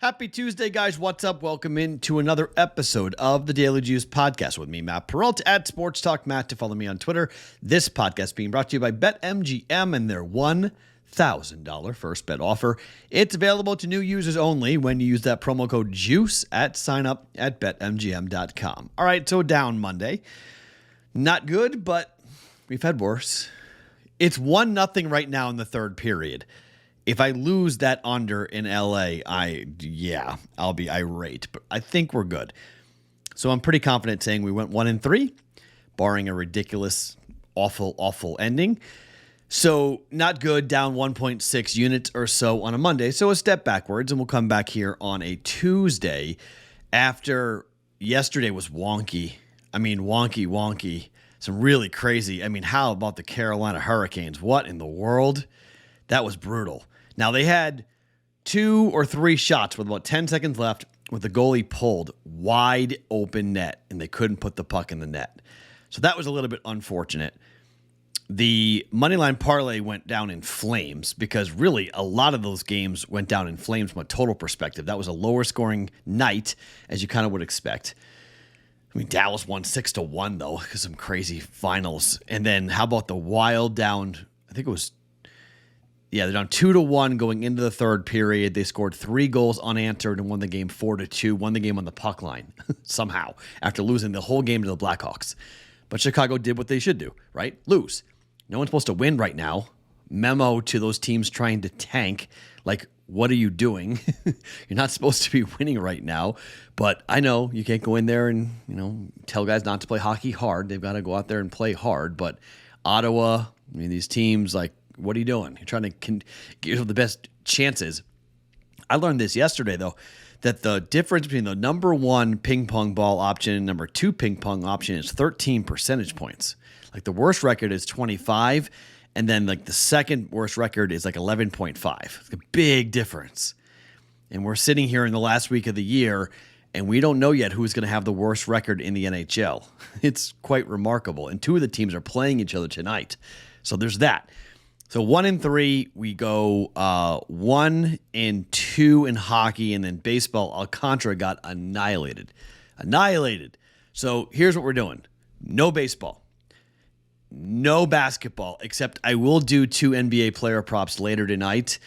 Happy Tuesday, guys. What's up? Welcome into another episode of the Daily Juice Podcast with me, Matt Perrault, at Sports Talk Matt, to follow me on Twitter. This podcast being brought to you by BetMGM and their $1,000 first bet offer. It's available to new users only when you use that promo code JUICE at sign up at BetMGM.com. All right, so down Monday. Not good, but we've had worse. It's 1-0 right now in the third period. If I lose that under in LA, I'll be irate, but I think we're good. So I'm pretty confident saying we went 1-3, barring a ridiculous, awful ending. So not good, down 1.6 units or so on a Monday. So a step backwards, and we'll come back here on a Tuesday after yesterday was wonky. I mean, wonky. Some really crazy. I mean, how about the Carolina Hurricanes? What in the world? That was brutal. Now, they had 2 or 3 shots with about 10 seconds left with the goalie pulled wide open net, and they couldn't put the puck in the net. So that was a little bit unfortunate. The moneyline parlay went down in flames because really a lot of those games went down in flames from a total perspective. That was a lower scoring night, as you kind of would expect. I mean, Dallas won 6-1, though, because some crazy finals. And then how about the Wild down, I think it was, they're down 2-1 going into the third period. They scored 3 goals unanswered and won the game 4-2, won the game on the puck line somehow after losing the whole game to the Blackhawks. But Chicago did what they should do, right? Lose. No one's supposed to win right now. Memo to those teams trying to tank. Like, what are you doing? You're not supposed to be winning right now. But I know you can't go in there and, tell guys not to play hockey hard. They've got to go out there and play hard. But Ottawa, these teams, like, what are you doing? You're trying to give yourself the best chances. I learned this yesterday, though, that the difference between the number 1 ping pong ball option and number 2 ping pong option is 13 percentage points. Like the worst record is 25, and then like the second worst record is like 11.5. It's a big difference. And we're sitting here in the last week of the year, and we don't know yet who's going to have the worst record in the NHL. It's quite remarkable. And 2 of the teams are playing each other tonight. So there's that. So 1-3, we go 1-2 in hockey, and then baseball, Alcantara got annihilated. So here's what we're doing. No baseball. No basketball, except I will do 2 NBA player props later tonight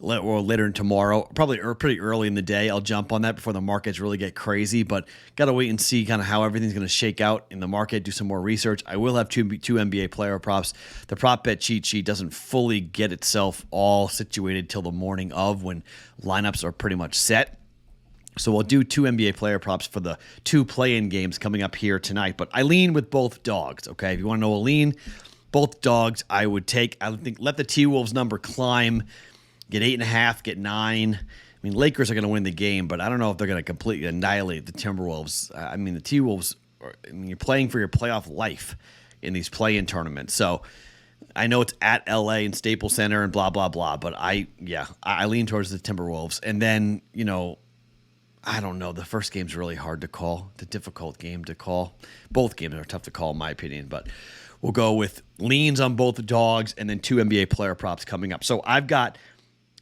or later tomorrow, probably pretty early in the day. I'll jump on that before the markets really get crazy, but got to wait and see kind of how everything's going to shake out in the market, do some more research. I will have two NBA player props. The prop bet cheat sheet doesn't fully get itself all situated till the morning of when lineups are pretty much set. So we'll do 2 NBA player props for the 2 play-in games coming up here tonight. But I lean with both dogs, okay? If you want to know a lean, both dogs I would take. I think let the T-Wolves number climb, get 8.5, get 9. I mean, Lakers are going to win the game, but I don't know if they're going to completely annihilate the Timberwolves. I mean, the T-Wolves, you're playing for your playoff life in these play-in tournaments. So I know it's at LA and Staples Center and blah, blah, blah, but I lean towards the Timberwolves. And then, I don't know. The first game's really hard to call. It's a difficult game to call. Both games are tough to call, in my opinion, but we'll go with leans on both dogs and then 2 NBA player props coming up. So I've got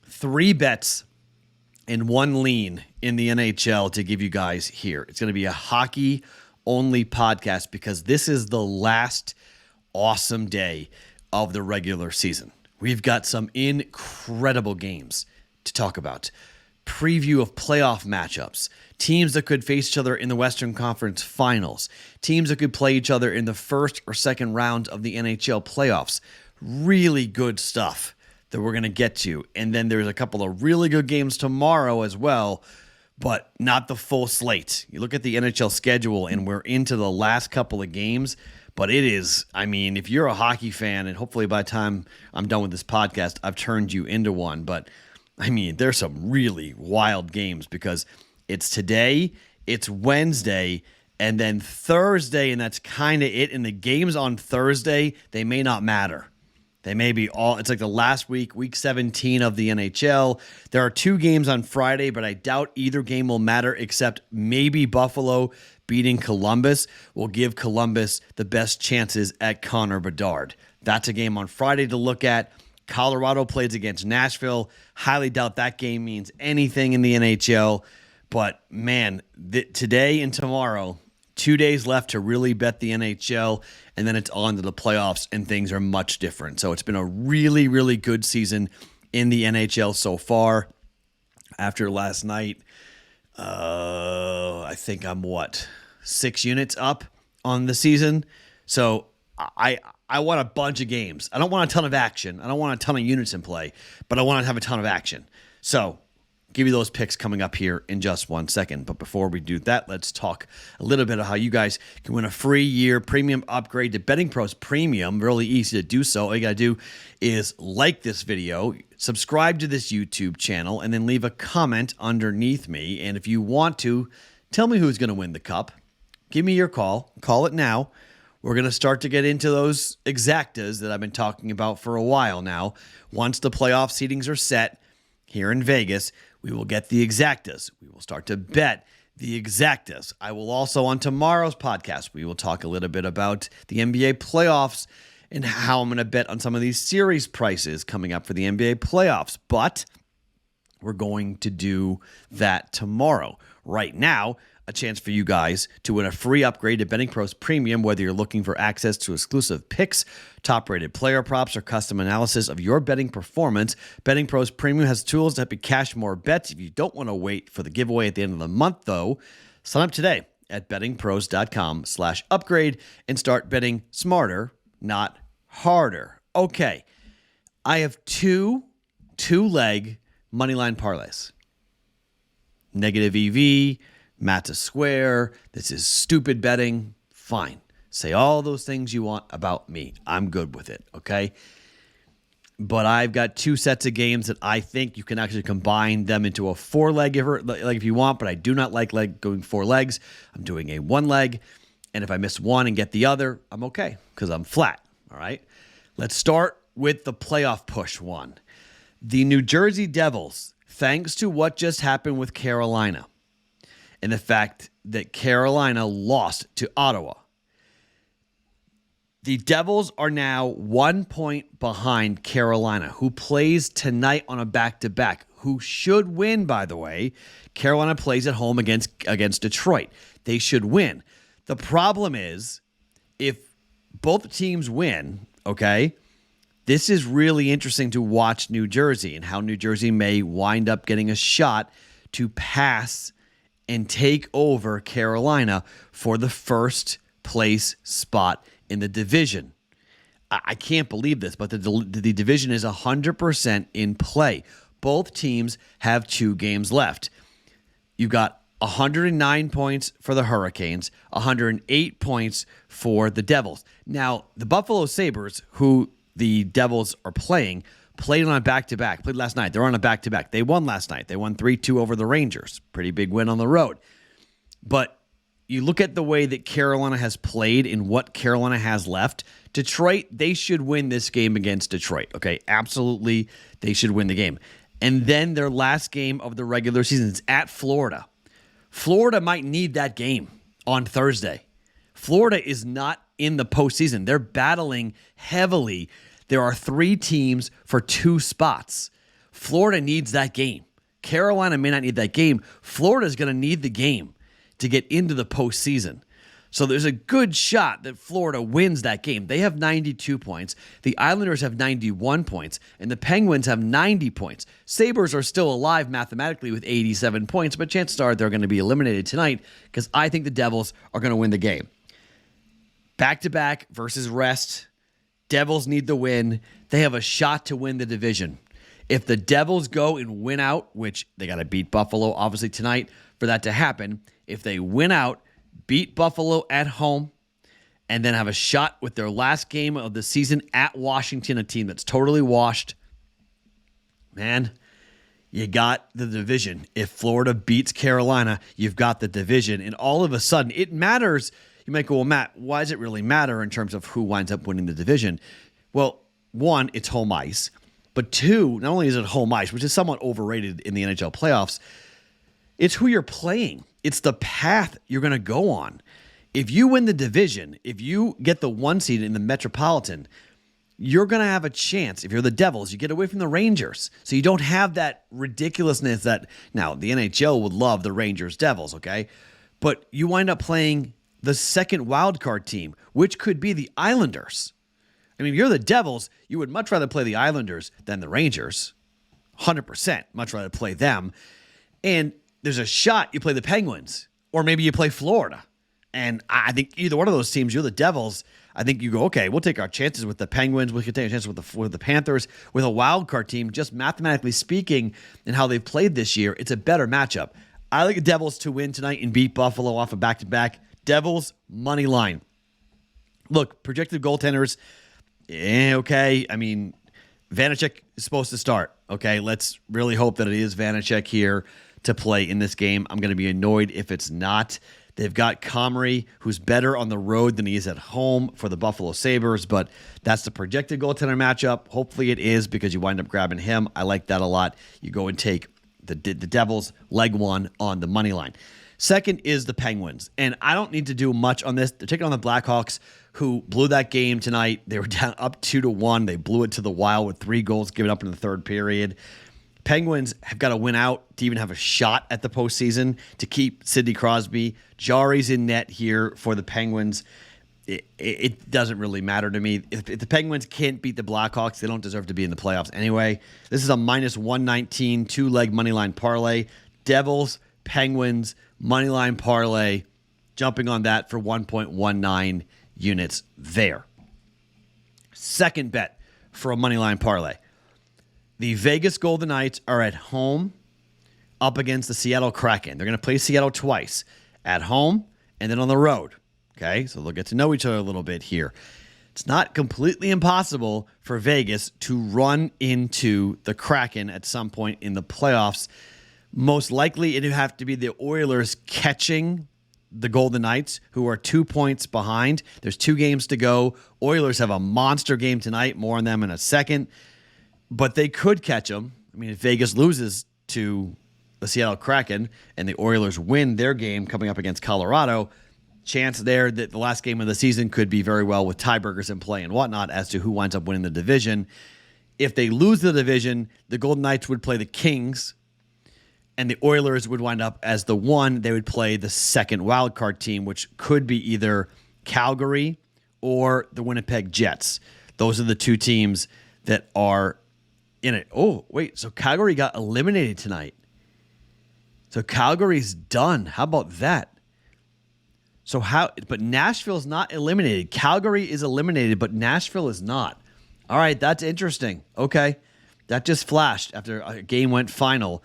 3 bets and 1 lean in the NHL to give you guys here. It's going to be a hockey-only podcast because this is the last awesome day of the regular season. We've got some incredible games to talk about. Preview of playoff matchups, teams that could face each other in the Western Conference Finals, teams that could play each other in the first or second round of the NHL playoffs. Really good stuff that we're going to get to. And then there's a couple of really good games tomorrow as well, but not the full slate. You look at the NHL schedule and we're into the last couple of games, but it is, if you're a hockey fan, and hopefully by the time I'm done with this podcast, I've turned you into one, but there's some really wild games because it's today, it's Wednesday, and then Thursday, and that's kind of it. And the games on Thursday, they may not matter. They may be it's like the last week 17 of the NHL. There are 2 games on Friday, but I doubt either game will matter except maybe Buffalo beating Columbus will give Columbus the best chances at Connor Bedard. That's a game on Friday to look at. Colorado plays against Nashville. Highly doubt that game means anything in the NHL. But, man, today and tomorrow, 2 days left to really bet the NHL, and then it's on to the playoffs, and things are much different. So it's been a really, really good season in the NHL so far. After last night, I think I'm 6 units up on the season. So I want a bunch of games. I don't want a ton of action. I don't want a ton of units in play, but I want to have a ton of action. So give you those picks coming up here in just 1 second. But before we do that, let's talk a little bit of how you guys can win a free year premium upgrade to BettingPros Premium. Really easy to do so. All you got to do is like this video, subscribe to this YouTube channel, and then leave a comment underneath me. And if you want to, tell me who's going to win the cup. Give me your call. Call it now. We're going to start to get into those exactas that I've been talking about for a while now. Once the playoff seedings are set here in Vegas, we will get the exactas. We will start to bet the exactas. I will also, on tomorrow's podcast, we will talk a little bit about the NBA playoffs and how I'm going to bet on some of these series prices coming up for the NBA playoffs. But we're going to do that tomorrow. Right now, a chance for you guys to win a free upgrade to BettingPros Premium, whether you're looking for access to exclusive picks, top-rated player props, or custom analysis of your betting performance. BettingPros Premium has tools to help you cash more bets. If you don't want to wait for the giveaway at the end of the month, though, sign up today at bettingpros.com/upgrade and start betting smarter, not harder. Okay, I have two-leg moneyline parlays. Negative EV, Matt's a square, this is stupid betting, fine. Say all those things you want about me. I'm good with it, okay? But I've got two sets of games that I think you can actually combine them into a four-leg if you want, but I do not like going 4 legs. I'm doing a 1 leg, and if I miss one and get the other, I'm okay because I'm flat, all right? Let's start with the playoff push one. The New Jersey Devils, thanks to what just happened with Carolina, and the fact that Carolina lost to Ottawa. The Devils are now 1 point behind Carolina, who plays tonight on a back-to-back, who should win, by the way. Carolina plays at home against Detroit. They should win. The problem is, if both teams win, okay, this is really interesting to watch New Jersey and how New Jersey may wind up getting a shot to pass and take over Carolina for the first place spot in the division. I can't believe this, but the division is 100% in play. Both teams have 2 games left. You've got 109 points for the Hurricanes, 108 points for the Devils. Now, the Buffalo Sabres, who the Devils are played on a back-to-back. Played last night. They're on a back-to-back. They won last night. They won 3-2 over the Rangers. Pretty big win on the road. But you look at the way that Carolina has played and what Carolina has left. Detroit, they should win this game against Detroit. Okay, absolutely, they should win the game. And then their last game of the regular season is at Florida. Florida might need that game on Thursday. Florida is not in the postseason. They're battling heavily. There are 3 teams for 2 spots. Florida needs that game. Carolina may not need that game. Florida is going to need the game to get into the postseason. So there's a good shot that Florida wins that game. They have 92 points. The Islanders have 91 points. And the Penguins have 90 points. Sabres are still alive mathematically with 87 points, but chances are they're going to be eliminated tonight because I think the Devils are going to win the game. Back-to-back versus rest. Devils need the win. They have a shot to win the division. If the Devils go and win out, which they got to beat Buffalo obviously tonight for that to happen, if they win out, beat Buffalo at home, and then have a shot with their last game of the season at Washington, a team that's totally washed, man, you got the division. If Florida beats Carolina, you've got the division. And all of a sudden, it matters. You might go, well, Matt, why does it really matter in terms of who winds up winning the division? Well, 1, it's home ice. But 2, not only is it home ice, which is somewhat overrated in the NHL playoffs, it's who you're playing. It's the path you're going to go on. If you win the division, if you get the 1 seed in the Metropolitan, you're going to have a chance. If you're the Devils, you get away from the Rangers. So you don't have that ridiculousness that, now the NHL would love the Rangers Devils, okay? But you wind up playing the second wildcard team, which could be the Islanders. I mean, if you're the Devils, you would much rather play the Islanders than the Rangers. 100%. Much rather play them. And there's a shot you play the Penguins, or maybe you play Florida. And I think either one of those teams, you're the Devils, I think you go, okay, we'll take our chances with the Penguins. We can take our chances with the Panthers. With a wild card team, just mathematically speaking, and how they've played this year, it's a better matchup. I like the Devils to win tonight and beat Buffalo off a back-to-back. Devils, money line. Look, projected goaltenders, okay. I mean, Vanacek is supposed to start, okay? Let's really hope that it is Vanacek here to play in this game. I'm going to be annoyed if it's not. They've got Comrie, who's better on the road than he is at home for the Buffalo Sabres, but that's the projected goaltender matchup. Hopefully it is, because you wind up grabbing him. I like that a lot. You go and take the Devils, leg one on the money line. Second is the Penguins, and I don't need to do much on this. They're taking on the Blackhawks, who blew that game tonight. They were down up 2-1. They blew it to the Wild with 3 goals given up in the third period. Penguins have got to win out to even have a shot at the postseason to keep Sidney Crosby. Jari's in net here for the Penguins. It doesn't really matter to me. If the Penguins can't beat the Blackhawks, they don't deserve to be in the playoffs anyway. This is a minus 119 two-leg moneyline parlay. Devils, Penguins, moneyline parlay. Jumping on that for 1.19 units there. Second bet for a moneyline parlay. The Vegas Golden Knights are at home up against the Seattle Kraken. They're going to play Seattle twice, at home and then on the road. Okay, so they'll get to know each other a little bit here. It's not completely impossible for Vegas to run into the Kraken at some point in the playoffs. Most likely it'd have to be the Oilers catching the Golden Knights, who are 2 points behind. There's 2 games to go. Oilers have a monster game tonight. More on them in a second. But they could catch them. I mean, if Vegas loses to the Seattle Kraken and the Oilers win their game coming up against Colorado, chance there that the last game of the season could be very well with tiebreakers in play and whatnot as to who winds up winning the division. If they lose the division, the Golden Knights would play the Kings, and the Oilers would wind up as the one. They would play the second wildcard team, which could be either Calgary or the Winnipeg Jets. Those are the 2 teams that are in it. Oh, wait. So Calgary got eliminated tonight. So Calgary's done. How about that? But Nashville's not eliminated. Calgary is eliminated, but Nashville is not. All right, that's interesting. Okay. That just flashed after a game went final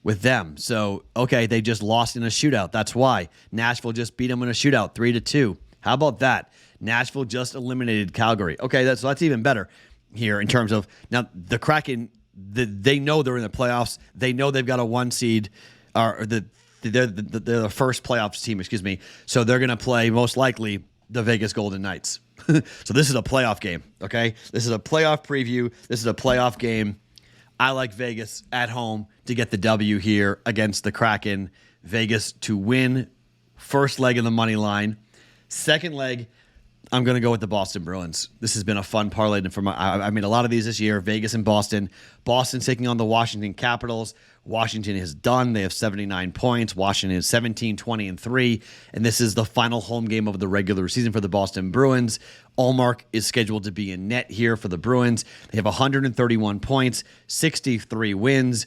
with them. So, okay, they just lost in a shootout. That's why. Nashville just beat them in a shootout, 3-2. How about that? Nashville just eliminated Calgary. Okay, that's even better here in terms of, now the Kraken, they know they're in the playoffs. They know they've got a 1 seed, or they're the first playoffs team, excuse me. So they're going to play most likely the Vegas Golden Knights. So this is a playoff game, okay? This is a playoff preview. This is a playoff game. I like Vegas at home to get the W here against the Kraken. Vegas to win first leg of the money line. Second leg, I'm going to go with the Boston Bruins. This has been a fun parlay. I made a lot of these this year, Vegas and Boston. Boston taking on the Washington Capitals. Washington is done. They have 79 points. Washington is 17-20-3. And this is the final home game of the regular season for the Boston Bruins. Ullmark is scheduled to be in net here for the Bruins. They have 131 points, 63 wins.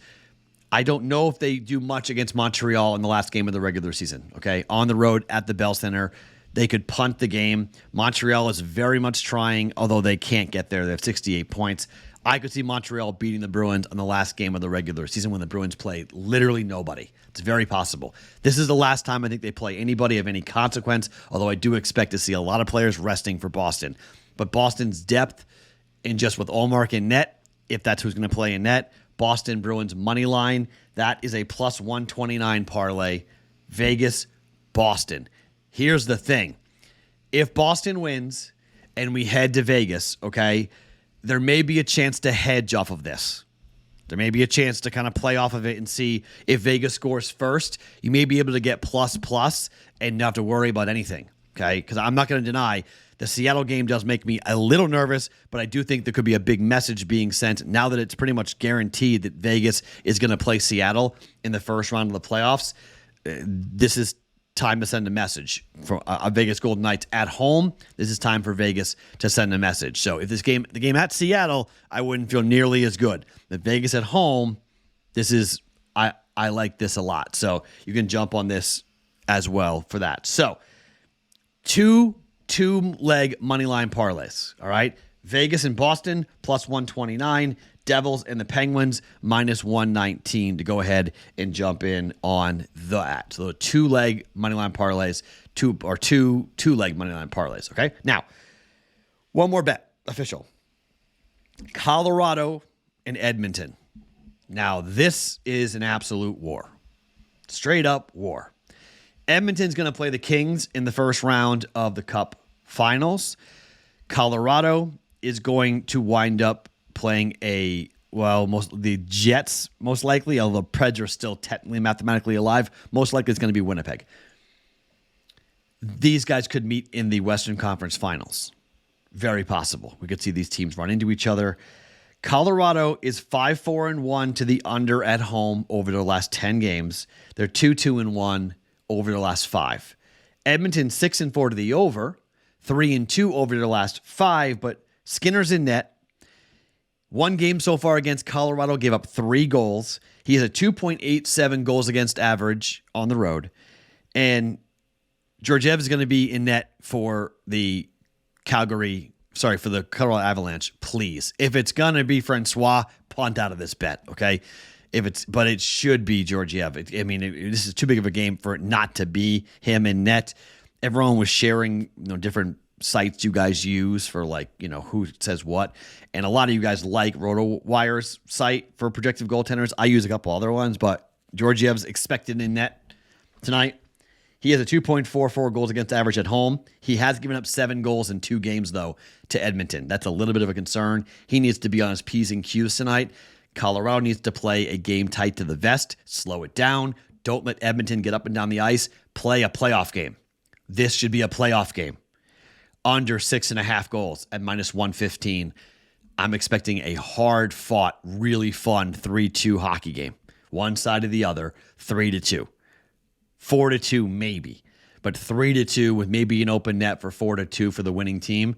I don't know if they do much against Montreal in the last game of the regular season. Okay, on the road at the Bell Center. They could punt the game. Montreal is very much trying, although they can't get there. They have 68 points. I could see Montreal beating the Bruins on the last game of the regular season when the Bruins play literally nobody. It's very possible. This is the last time I think they play anybody of any consequence, although I do expect to see a lot of players resting for Boston. But Boston's depth, and just with Ullmark in net, if that's who's going to play in net, Boston Bruins money line, that is a plus 129 parlay. Vegas, Boston. Here's the thing. If Boston wins and we head to Vegas, okay, there may be a chance to hedge off of this. There may be a chance to kind of play off of it and see if Vegas scores first. You may be able to get plus and not have to worry about anything, okay? Because I'm not going to deny The Seattle game does make me a little nervous, but I do think there could be a big message being sent now that it's pretty much guaranteed that Vegas is going to play Seattle in the first round of the playoffs. This is time to send a message for Vegas Golden Knights at home. This is time for Vegas to send a message. So if the game at Seattle, I wouldn't feel nearly as good. But Vegas at home, I like this a lot. So you can jump on this as well for that. So two-leg moneyline parlays, all right? Vegas and Boston, plus 129. Devils and the Penguins, minus 119 to go ahead and jump in on that. So the two-leg moneyline parlays, two-leg moneyline parlays, okay? Now, one more bet, official. Colorado and Edmonton. Now, this is an absolute war. Straight up war. Edmonton's going to play the Kings in the first round of the Cup Finals. Colorado is going to wind up playing the Jets, most likely, although Preds are still technically mathematically alive. Most likely it's going to be Winnipeg. These guys could meet in the Western Conference Finals. Very possible. We could see these teams run into each other. Colorado is 5-4-1 to the under at home over their last 10 games. They're 2-2-1 over their last 5. Edmonton 6-4 to the over, 3-2 over their last 5, but Skinner's in net. One game so far against Colorado, gave up 3 goals. He has a 2.87 goals against average on the road. And Georgiev is going to be in net for the Colorado Avalanche, please. If it's going to be Francois, punt out of this bet, okay? But it should be Georgiev. This is too big of a game for it not to be him in net. Everyone was sharing, different sites you guys use for who says what. And a lot of you guys like RotoWire's site for projective goaltenders. I use a couple other ones, but Georgiev's expected in net tonight. He has a 2.44 goals against average at home. He has given up 7 goals in 2 games, though, to Edmonton. That's a little bit of a concern. He needs to be on his P's and Q's tonight. Colorado needs to play a game tight to the vest. Slow it down. Don't let Edmonton get up and down the ice. Play a playoff game. This should be a playoff game. Under 6.5 goals at minus 115. I'm expecting a hard-fought, really fun 3-2 hockey game. One side or the other, 3-2. 4-2 maybe, but 3-2 with maybe an open net for 4-2 for the winning team.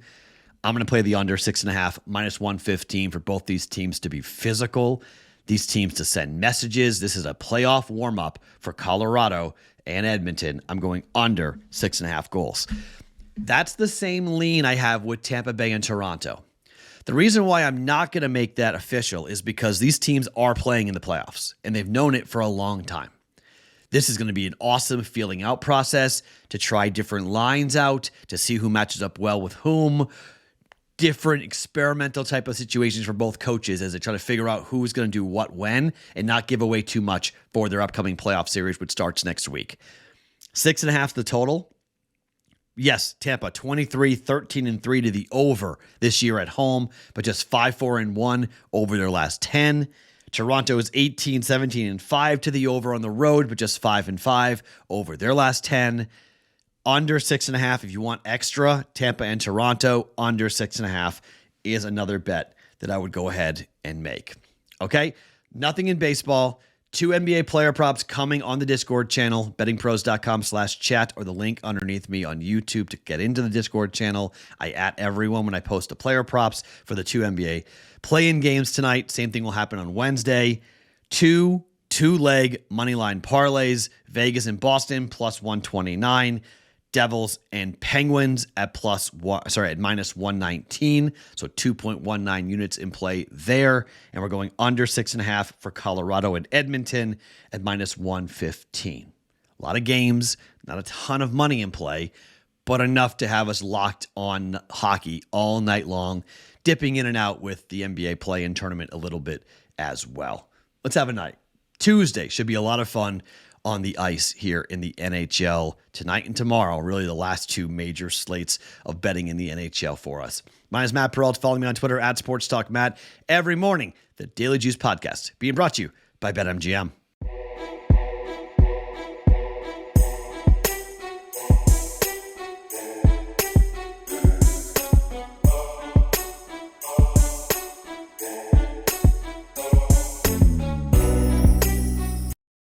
I'm going to play the under 6.5, minus 115 for both these teams to be physical, these teams to send messages. This is a playoff warm-up for Colorado and Edmonton. I'm going under 6.5 goals. That's the same lean I have with Tampa Bay and Toronto. The reason why I'm not going to make that official is because these teams are playing in the playoffs, and they've known it for a long time. This is going to be an awesome feeling out process to try different lines out, to see who matches up well with whom, different experimental type of situations for both coaches as they try to figure out who's going to do what when and not give away too much for their upcoming playoff series, which starts next week. 6.5 the total. Yes, Tampa 23-13-3 to the over this year at home, but just 5-4-1 over their last 10. Toronto is 18-17-5 to the over on the road, but just 5-5 over their last 10. Under 6.5 if you want extra. Tampa and Toronto under 6.5 is another bet that I would go ahead and make. Okay, nothing in baseball. 2 NBA player props coming on the Discord channel, bettingpros.com/chat, or the link underneath me on YouTube to get into the Discord channel. I at everyone when I post the player props for the 2 NBA play-in games tonight. Same thing will happen on Wednesday. 2 two-leg moneyline parlays, Vegas and Boston plus 129. Devils and Penguins at minus 119. So 2.19 units in play there. And we're going under 6.5 for Colorado and Edmonton at minus 115. A lot of games, not a ton of money in play, but enough to have us locked on hockey all night long, dipping in and out with the NBA play-in tournament a little bit as well. Let's have a night. Tuesday should be a lot of fun on the ice here in the NHL tonight and tomorrow. Really the last 2 major slates of betting in the NHL for us. My name is Matt Perrault. Follow me on Twitter at SportsTalkMatt. Every morning, the Daily Juice Podcast being brought to you by BetMGM.